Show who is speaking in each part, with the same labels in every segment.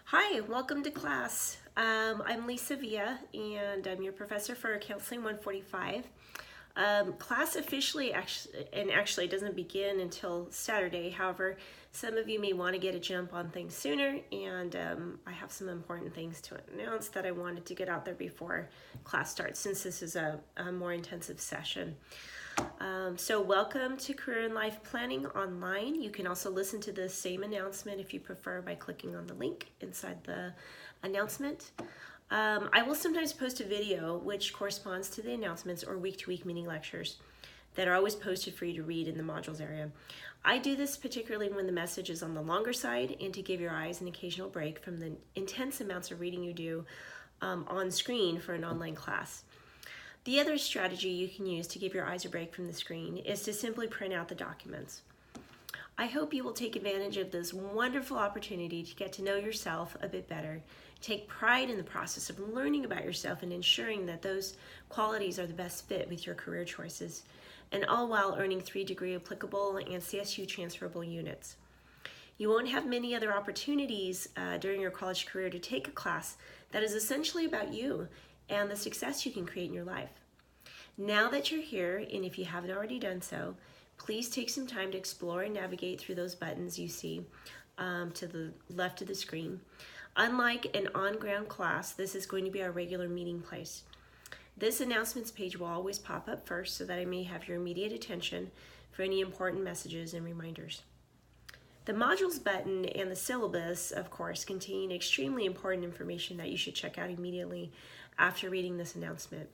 Speaker 1: Hi, welcome to class. I'm Lisa Villa, and I'm your professor for Counseling 145. Class officially actually doesn't begin until Saturday. However, some of you may want to get a jump on things sooner, and I have some important things to announce that I wanted to get out there before class starts, since this is a more intensive session. So welcome to Career and Life Planning Online. You can also listen to the same announcement if you prefer by clicking on the link inside the announcement. I will sometimes post a video which corresponds to the announcements or week-to-week meeting lectures that are always posted for you to read in the modules area. I do this particularly when the message is on the longer side and to give your eyes an occasional break from the intense amounts of reading you do on screen for an online class. The other strategy you can use to give your eyes a break from the screen is to simply print out the documents. I hope you will take advantage of this wonderful opportunity to get to know yourself a bit better, take pride in the process of learning about yourself and ensuring that those qualities are the best fit with your career choices, and all while earning 3-degree applicable and CSU transferable units. You won't have many other opportunities during your college career to take a class that is essentially about you and the success you can create in your life. Now that you're here, and if you haven't already done so, please take some time to explore and navigate through those buttons you see to the left of the screen. Unlike an on-ground class, this is going to be our regular meeting place. This announcements page will always pop up first so that I may have your immediate attention for any important messages and reminders. The modules button and the syllabus, of course, contain extremely important information that you should check out immediately after reading this announcement.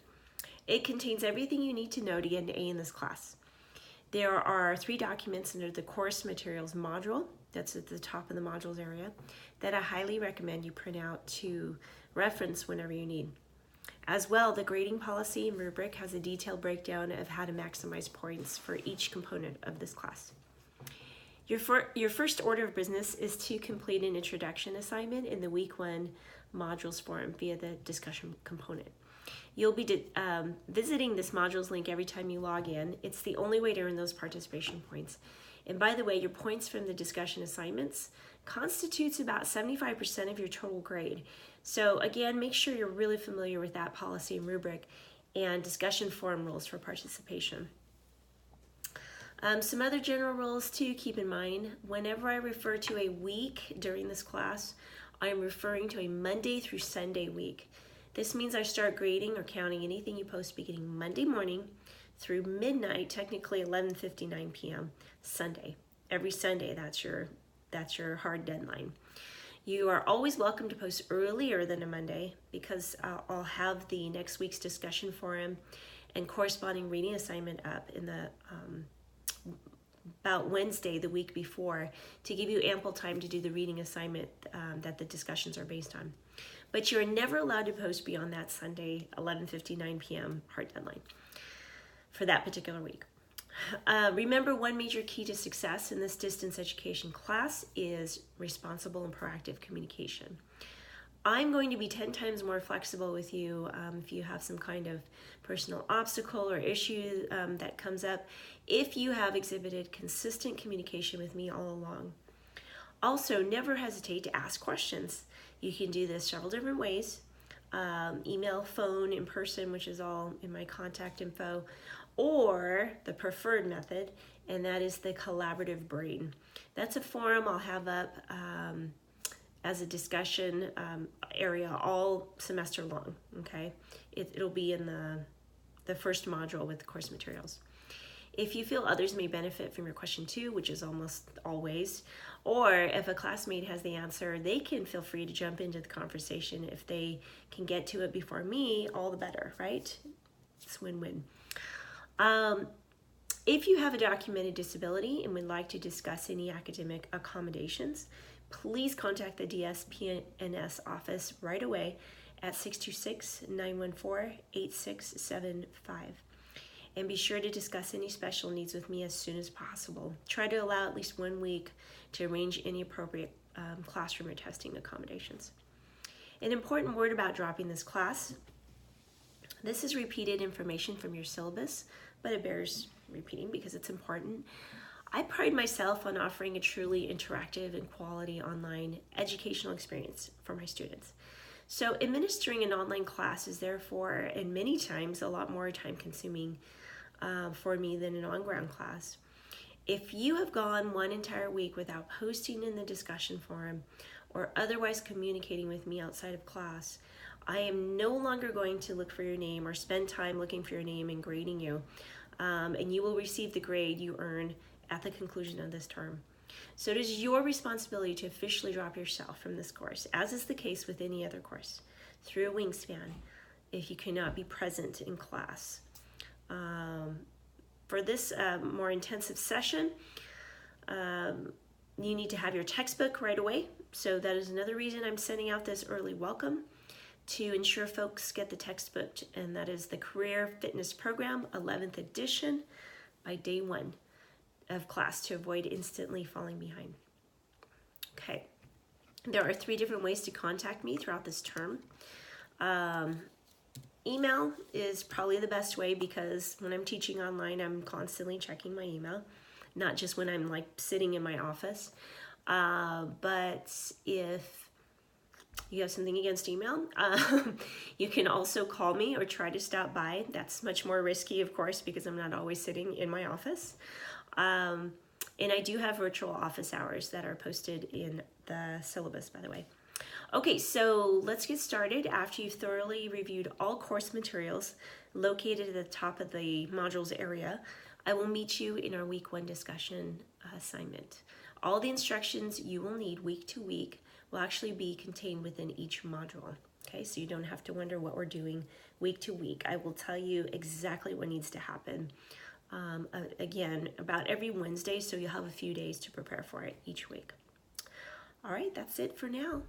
Speaker 1: It contains everything you need to know to get an A in this class. There are 3 documents under the course materials module, that's at the top of the modules area, that I highly recommend you print out to reference whenever you need. As well, the grading policy and rubric has a detailed breakdown of how to maximize points for each component of this class. Your first order of business is to complete an introduction assignment in the week 1 modules forum via the discussion component. You'll be visiting this modules link every time you log in. It's the only way to earn those participation points. And by the way, your points from the discussion assignments constitutes about 75% of your total grade. So again, make sure you're really familiar with that policy and rubric and discussion forum rules for participation. Some other general rules to keep in mind. Whenever I refer to a week during this class, I am referring to a Monday through Sunday week. This means I start grading or counting anything you post beginning Monday morning through midnight, technically 11:59 p.m. Sunday. Every Sunday, that's your hard deadline. You are always welcome to post earlier than a Monday because I'll have the next week's discussion forum and corresponding reading assignment up in the about Wednesday the week before to give you ample time to do the reading assignment that the discussions are based on. But you're never allowed to post beyond that Sunday 11:59 p.m. hard deadline for that particular week. Remember, one major key to success in this distance education class is responsible and proactive communication. I'm going to be 10 times more flexible with you if you have some kind of personal obstacle or issue that comes up, if you have exhibited consistent communication with me all along. Also, never hesitate to ask questions. You can do this several different ways: email, phone, in person, which is all in my contact info, or the preferred method, and that is the collaborative brain. That's a forum I'll have up as a discussion area all semester long, okay? It'll be in the first module with the course materials. If you feel others may benefit from your question too, which is almost always, or if a classmate has the answer, they can feel free to jump into the conversation. If they can get to it before me, all the better, right? It's win-win. If you have a documented disability and would like to discuss any academic accommodations, please contact the DSPNS office right away at 626-914-8675. And be sure to discuss any special needs with me as soon as possible. Try to allow at least 1 week to arrange any appropriate classroom or testing accommodations. An important word about dropping this class: this is repeated information from your syllabus, but it bears repeating because it's important. I pride myself on offering a truly interactive and quality online educational experience for my students. So administering an online class is therefore, and many times, a lot more time consuming for me than an on-ground class. If you have gone one entire week without posting in the discussion forum or otherwise communicating with me outside of class, I am no longer going to look for your name or spend time looking for your name and grading you. And you will receive the grade you earn at the conclusion of this term. So it is your responsibility to officially drop yourself from this course, as is the case with any other course, through a wingspan if you cannot be present in class. For this more intensive session, you need to have your textbook right away. So that is another reason I'm sending out this early welcome, to ensure folks get the textbook, and that is the Career Fitness Program 11th edition by day 1 of class, to avoid instantly falling behind. Okay, there are 3 different ways to contact me throughout this term. Email is probably the best way, because when I'm teaching online, I'm constantly checking my email, not just when I'm like sitting in my office. But if you have something against email, you can also call me or try to stop by. That's much more risky, of course, because I'm not always sitting in my office. And I do have virtual office hours that are posted in the syllabus, by the way. Okay, so let's get started. After you've thoroughly reviewed all course materials located at the top of the modules area, I will meet you in our week 1 discussion assignment. All the instructions you will need week to week will actually be contained within each module. Okay, so you don't have to wonder what we're doing week to week. I will tell you exactly what needs to happen. Again, about every Wednesday, so you'll have a few days to prepare for it each week. All right, that's it for now.